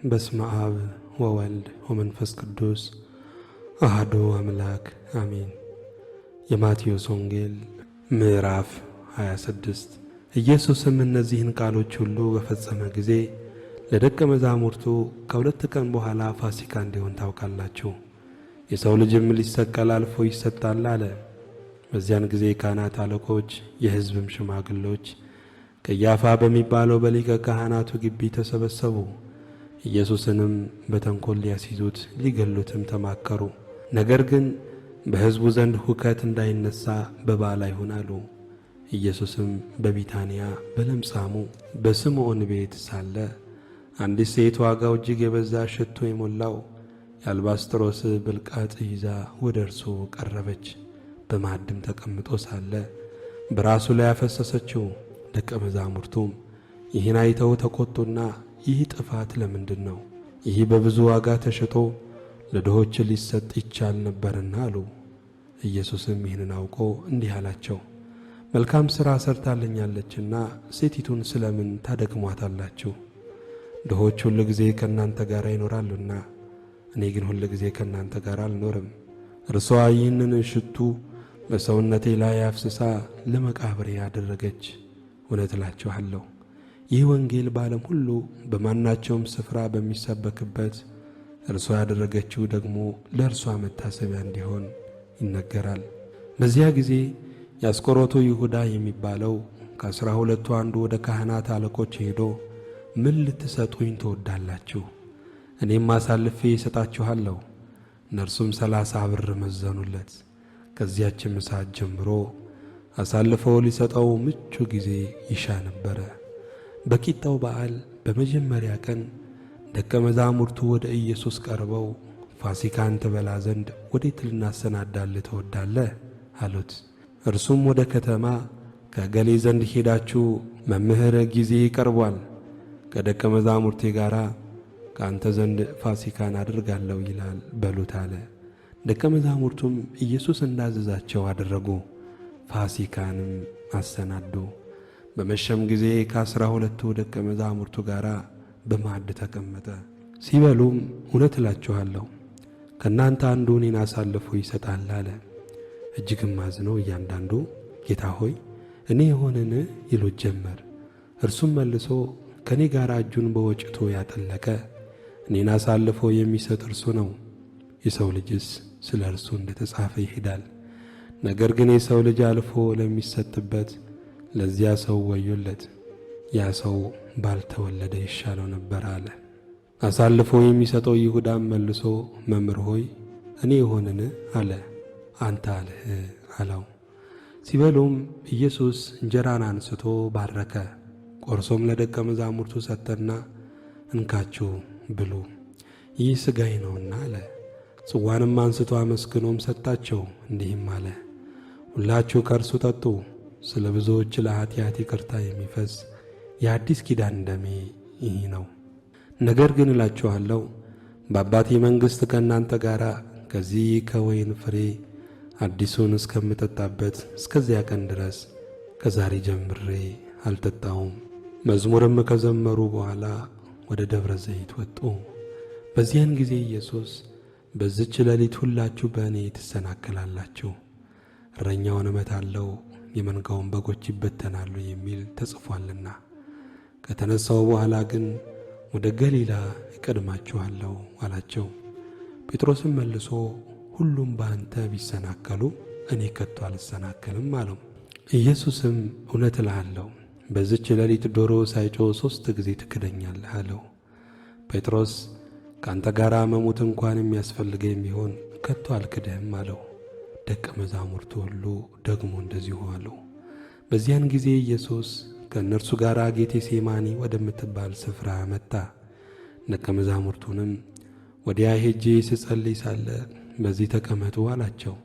በስመ አብ ወወልድ ወመንፈስ ቅዱስ አሐዱ አምላክ አሜን። የማቴዎስ ወንጌል ምዕራፍ 26። ኢየሱስም እነዚህን ቃሎች ሁሉ በፈጸመ ጊዜ ለደቀ መዛሙርቱ ከሁለት ቀን በኋላ ፋሲካ እንዲሆን ታውቃላችሁ፣ የሰው ልጅም ሊሰቀል አልፎ ይሰጣል አለ። በዚያን ጊዜ ካህናት አለቆች፣ የሕዝብም ሽማግሎች ቀያፋ በሚባለው በሊቀ ካህናቱ ግቢ ተሰበሰቡ። ኢየሱስንም በተንኰል ሊያስይዙት ሊገሉትም ተማከሩ። ነገር ግን በሕዝቡ ዘንድ ሁከት እንዳይነሣ በበዓል አይሁን አሉ። ኢየሱስም በቢታንያ በለምጻሙ በስምዖን ቤት ሳለ አንዲት ሴት ዋጋው እጅግ የበዛ ሽቱ የሞላው የአልባስጥሮስ ብልቃጥ ይዛ ወደ እርሱ ቀረበች። በማዕድም ተቀምጦ ሳለ በራሱ ላይ አፈሰሰችው። ደቀ መዛሙርቱም ይህን አይተው ተቈጡና ይህ ጥፋት ለምንድን ነው? ይህ በብዙ ዋጋ ተሽጦ ለድሆች ሊሰጥ ይቻል ነበርና አሉ። ኢየሱስም ይህንን አውቆ እንዲህ አላቸው፣ መልካም ሥራ ሰርታለኛለችና ሴቲቱን ስለምን ታደክሟታላችሁ? ድሆች ሁል ጊዜ ከእናንተ ጋር ይኖራሉና እኔ ግን ሁል ጊዜ ከእናንተ ጋር አልኖርም። እርሷ ይህንን ሽቱ በሰውነቴ ላይ አፍስሳ ለመቃብሬ ያደረገች። እውነት እላችኋለሁ ይህ ወንጌል በዓለም ሁሉ በማናቸውም ስፍራ በሚሰበክበት እርሷ ያደረገችው ደግሞ ለእርሷ መታሰቢያ እንዲሆን ይነገራል። በዚያ ጊዜ የአስቆሮቱ ይሁዳ የሚባለው ከ12 አንዱ ወደ ካህናት አለቆች ሄዶ ምን ልትሰጡኝ ትወዳላችሁ? እኔም አሳልፌ እሰጣችኋለሁ። እነርሱም 30 ብር መዘኑለት። ከዚያችም ሰዓት ጀምሮ አሳልፈው ሊሰጠው ምቹ ጊዜ ይሻ ነበረ። በቂጣው በዓል በመጀመሪያ ቀን ደቀ መዛሙርቱ ወደ ኢየሱስ ቀርበው ፋሲካን ትበላ ዘንድ ወዴት ልናሰናዳልህ ትወዳለህ? አሉት። እርሱም ወደ ከተማ ከገሌ ዘንድ ሄዳችሁ መምህር ጊዜ ቀርቧል፣ ከደቀ መዛሙርቴ ጋር ከአንተ ዘንድ ፋሲካን አድርጋለሁ ይላል በሉት አለ። ደቀ መዛሙርቱም ኢየሱስ እንዳዘዛቸው አደረጉ። ፋሲካንም አሰናዱ። በመሸም ጊዜ ከ12 ደቀ መዛሙርቱ ጋር በማዕድ ተቀመጠ። ሲበሉም እውነት እላችኋለሁ ከእናንተ አንዱ እኔን አሳልፎ ይሰጣል አለ። እጅግም አዝነው እያንዳንዱ ጌታ ሆይ እኔ የሆንን ይሉት ጀመር። እርሱም መልሶ ከእኔ ጋር እጁን በወጭቱ ያጠለቀ እኔን አሳልፎ የሚሰጥ እርሱ ነው። የሰው ልጅስ ስለ እርሱ እንደ ተጻፈ ይሄዳል። ነገር ግን የሰው ልጅ አልፎ ለሚሰጥበት ለዚያ ሰው ወዮለት። ያ ሰው ባልተወለደ ይሻለው ነበር አለ። አሳልፎ የሚሰጠው ይሁዳም መልሶ መምህር ሆይ እኔ የሆንን አለ። አንተ አልህ አለው። ሲበሉም ኢየሱስ እንጀራን አንስቶ ባረከ፣ ቆርሶም ለደቀ መዛሙርቱ ሰጠና እንካችሁ ብሉ፣ ይህ ሥጋዬ ነውና አለ። ጽዋንም አንስቶ አመስግኖም ሰጣቸው፣ እንዲህም አለ፣ ሁላችሁ ከእርሱ ጠጡ፣ ስለ ብዙዎች ለኃጢአት ይቅርታ የሚፈስ የአዲስ ኪዳን ደሜ ይህ ነው። ነገር ግን እላችኋለሁ በአባቴ መንግሥት ከእናንተ ጋር ከዚህ ከወይን ፍሬ አዲሱን እስከምጠጣበት እስከዚያ ቀን ድረስ ከዛሬ ጀምሬ አልጠጣውም። መዝሙርም ከዘመሩ በኋላ ወደ ደብረ ዘይት ወጡ። በዚያን ጊዜ ኢየሱስ በዚች ሌሊት ሁላችሁ በእኔ ትሰናከላላችሁ፣ እረኛውን እመታለሁ፣ የመንጋውን በጎች ይበተናሉ የሚል ተጽፏልና። ከተነሣው በኋላ ግን ወደ ገሊላ እቀድማችኋለሁ አላቸው። ጴጥሮስም መልሶ ሁሉም በአንተ ቢሰናከሉ እኔ ከቶ አልሰናከልም አለው። ኢየሱስም እውነት እልሃለሁ በዚች ሌሊት ዶሮ ሳይጮህ 3 ጊዜ ትክደኛለህ አለው። ጴጥሮስ ከአንተ ጋር መሞት እንኳን የሚያስፈልገኝ ቢሆን ከቶ አልክድህም አለው። ደቀ መዛሙርቱ ሁሉ ደግሞ እንደዚሁ አሉ። በዚያን ጊዜ ኢየሱስ ከእነርሱ ጋር ጌቴሴማኒ ወደምትባል ስፍራ መጣ። ደቀ መዛሙርቱንም ወዲያ ሄጄ ስጸልይ ሳለ በዚህ ተቀመጡ አላቸው።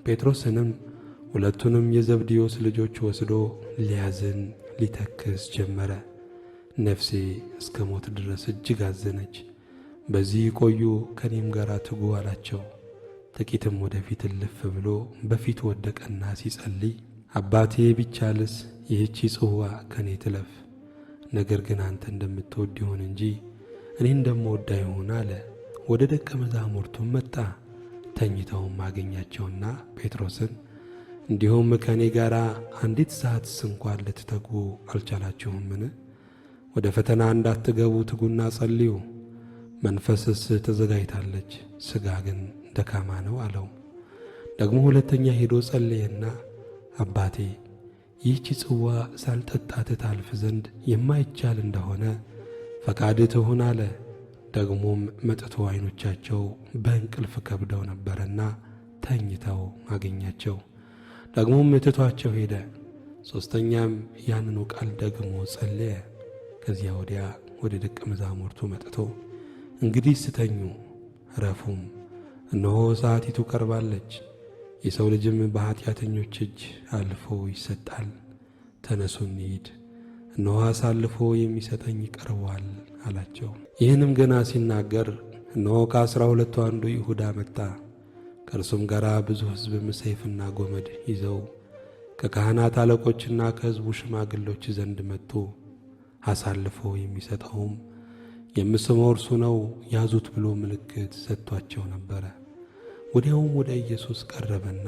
ጴጥሮስንም ሁለቱንም የዘብዴዎስ ልጆች ወስዶ ሊያዝን ሊተክዝ ጀመረ። ነፍሴ እስከ ሞት ድረስ እጅግ አዘነች፣ በዚህ ቆዩ፣ ከኔም ጋር ትጉ አላቸው። ጥቂትም ወደፊት እልፍ ብሎ በፊት ወደቀና ሲጸልይ አባቴ ቢቻልስ ይህቺ ጽዋ ከኔ ትለፍ፣ ነገር ግን አንተ እንደምትወድ ይሁን እንጂ እኔ እንደምወድ አይሁን አለ። ወደ ደቀ መዛሙርቱም መጣ። ተኝተውም አገኛቸውና ጴጥሮስን እንዲሁም ከእኔ ጋር አንዲት ሰዓትስ እንኳን ልትተጉ አልቻላችሁምን? ወደ ፈተና እንዳትገቡ ትጉና ጸልዩ። መንፈስስ ተዘጋጅታለች፣ ሥጋ ግን ደካማ ነው አለው። ደግሞ ሁለተኛ ሄዶ ጸለየና አባቴ ይህች ጽዋ ሳልጠጣት ታልፍ ዘንድ የማይቻል እንደሆነ ፈቃድህ ትሁን አለ። ደግሞም መጥቶ ዓይኖቻቸው በእንቅልፍ ከብደው ነበርና ተኝተው አገኛቸው። ደግሞም ትቷቸው ሄደ። ሦስተኛም ያንኑ ቃል ደግሞ ጸለየ። ከዚያ ወዲያ ወደ ደቀ መዛሙርቱ መጥቶ እንግዲህ ስተኙ ረፉም፣ እነሆ ሰዓቲቱ ቀርባለች፣ የሰው ልጅም በኃጢአተኞች እጅ አልፎ ይሰጣል። ተነሱ እንሂድ፣ እነሆ አሳልፎ የሚሰጠኝ ቀርቧል አላቸው። ይህንም ገና ሲናገር እነሆ ከ12 አንዱ ይሁዳ መጣ። ከእርሱም ጋር ብዙ ሕዝብም ሰይፍና ጎመድ ይዘው ከካህናት አለቆችና ከሕዝቡ ሽማግሎች ዘንድ መጡ። አሳልፎ የሚሰጠውም የምስመው እርሱ ነው፣ ያዙት ብሎ ምልክት ሰጥቷቸው ነበረ። ወዲያውም ወደ ኢየሱስ ቀረበና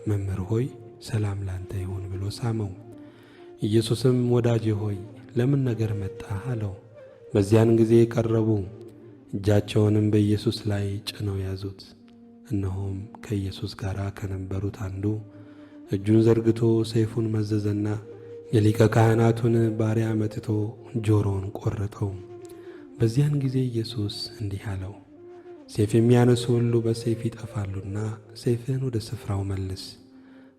መምህር ሆይ ሰላም ላንተ ይሁን ብሎ ሳመው። ኢየሱስም ወዳጄ ሆይ ለምን ነገር መጣህ አለው። በዚያን ጊዜ ቀረቡ፣ እጃቸውንም በኢየሱስ ላይ ጭነው ያዙት። እነሆም ከኢየሱስ ጋር ከነበሩት አንዱ እጁን ዘርግቶ ሰይፉን መዘዘና የሊቀ ካህናቱን ባሪያ መትቶ ጆሮውን ቆረጠው። በዚያን ጊዜ ኢየሱስ እንዲህ አለው፣ ሰይፍ የሚያነሱ ሁሉ በሰይፍ ይጠፋሉና ሰይፍህን ወደ ስፍራው መልስ።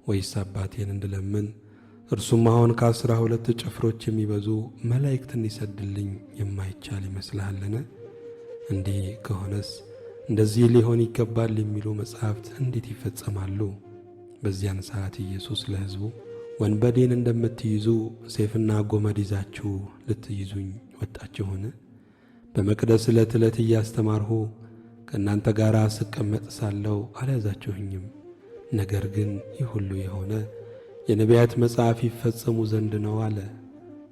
ወይስ አባቴን እንድለምን እርሱም አሁን ከ12 ጭፍሮች የሚበዙ መላእክት እንዲሰድልኝ የማይቻል ይመስልሃልን? እንዲህ ከሆነስ እንደዚህ ሊሆን ይገባል የሚሉ መጻሕፍት እንዴት ይፈጸማሉ? በዚያን ሰዓት ኢየሱስ ለሕዝቡ ወንበዴን እንደምትይዙ ሰይፍና ጎመድ ይዛችሁ ልትይዙኝ ወጣችሁን? በመቅደስ ዕለት ዕለት እያስተማርሁ ከእናንተ ጋር ስቀመጥ ሳለሁ አልያዛችሁኝም። ነገር ግን ይህ ሁሉ የሆነ የነቢያት መጽሐፍ ይፈጸሙ ዘንድ ነው አለ።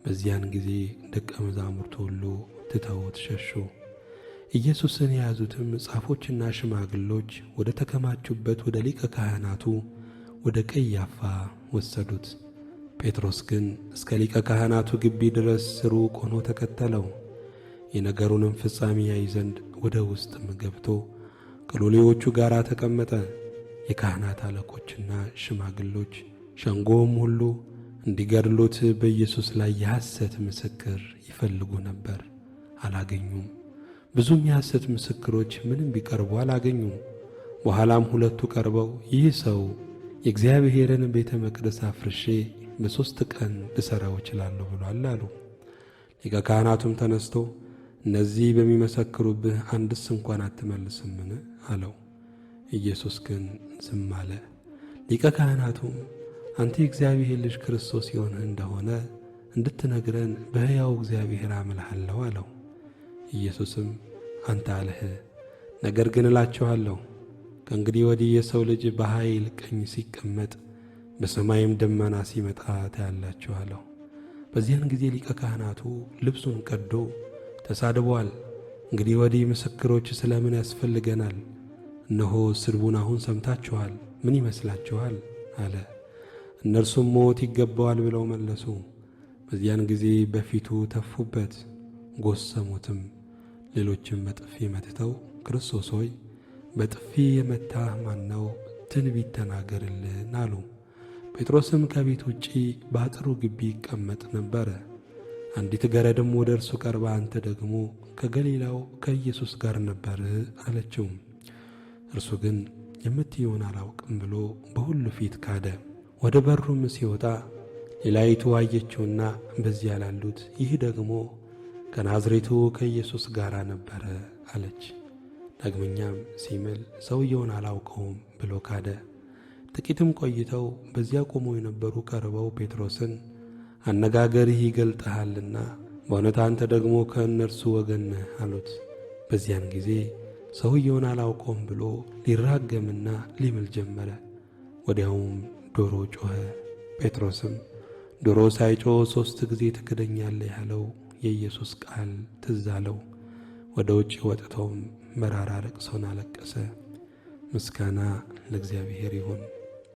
በዚያን ጊዜ ደቀ መዛሙርቱ ሁሉ ትተውት ሸሹ። ኢየሱስን የያዙትም ጻፎችና ሽማግሎች ወደ ተከማቹበት ወደ ሊቀ ካህናቱ ወደ ቀያፋ ወሰዱት። ጴጥሮስ ግን እስከ ሊቀ ካህናቱ ግቢ ድረስ ሩቅ ሆኖ ተከተለው። የነገሩንም ፍጻሜ ያይ ዘንድ ወደ ውስጥም ገብቶ ከሎሌዎቹ ጋር ተቀመጠ። የካህናት አለቆችና ሽማግሎች ሸንጎም ሁሉ እንዲገድሉት በኢየሱስ ላይ የሐሰት ምስክር ይፈልጉ ነበር፣ አላገኙም። ብዙም የሐሰት ምስክሮች ምንም ቢቀርቡ አላገኙም። በኋላም ሁለቱ ቀርበው ይህ ሰው የእግዚአብሔርን ቤተ መቅደስ አፍርሼ በ3 ቀን ልሠራው እችላለሁ ብሏል አሉ። ሊቀ ካህናቱም ተነስቶ እነዚህ በሚመሰክሩብህ አንድስ እንኳን አትመልስምን አለው። ኢየሱስ ግን ዝም አለ። ሊቀ ካህናቱም አንተ የእግዚአብሔር ልጅ ክርስቶስ የሆንህ እንደሆነ እንድትነግረን በሕያው እግዚአብሔር አምልሃለሁ አለው። ኢየሱስም አንተ አልህ፣ ነገር ግን እላችኋለሁ ከእንግዲህ ወዲህ የሰው ልጅ በኃይል ቀኝ ሲቀመጥ በሰማይም ደመና ሲመጣ ታያላችሁ አለው። በዚያን ጊዜ ሊቀ ካህናቱ ልብሱን ቀዶ ተሳድቧል። እንግዲህ ወዲህ ምስክሮች ስለምን ያስፈልገናል? እነሆ ስድቡን አሁን ሰምታችኋል፣ ምን ይመስላችኋል አለ። እነርሱም ሞት ይገባዋል ብለው መለሱ። በዚያን ጊዜ በፊቱ ተፉበት፣ ጎሰሙትም። ሌሎችም በጥፊ መትተው ክርስቶስ ሆይ በጥፊ የመታህ ማን ነው? ትንቢት ተናገርልን አሉ። ጴጥሮስም ከቤት ውጪ በአጥሩ ግቢ ይቀመጥ ነበረ። አንዲት ገረድም ወደ እርሱ ቀርባ አንተ ደግሞ ከገሊላው ከኢየሱስ ጋር ነበርህ አለችው። እርሱ ግን የምትየውን አላውቅም ብሎ በሁሉ ፊት ካደ። ወደ በሩም ሲወጣ ሌላይቱ አየችውና በዚያ ላሉት ይህ ደግሞ ከናዝሬቱ ከኢየሱስ ጋር ነበረ አለች። ዳግመኛም ሲምል ሰውየውን አላውቀውም ብሎ ካደ። ጥቂትም ቆይተው በዚያ ቆመው የነበሩ ቀርበው ጴጥሮስን አነጋገርህ ይገልጥሃልና በእውነት አንተ ደግሞ ከእነርሱ ወገን ነህ አሉት። በዚያን ጊዜ ሰውየውን አላውቀውም ብሎ ሊራገምና ሊምል ጀመረ። ወዲያውም ዶሮ ጮኸ። ጴጥሮስም ዶሮ ሳይጮህ 3 ጊዜ ትክደኛለህ ያለው የኢየሱስ ቃል ትዝ አለው። ወደ ውጭ ወጥተውም መራራ ለቅሶን አለቀሰ። ምስጋና ለእግዚአብሔር ይሁን።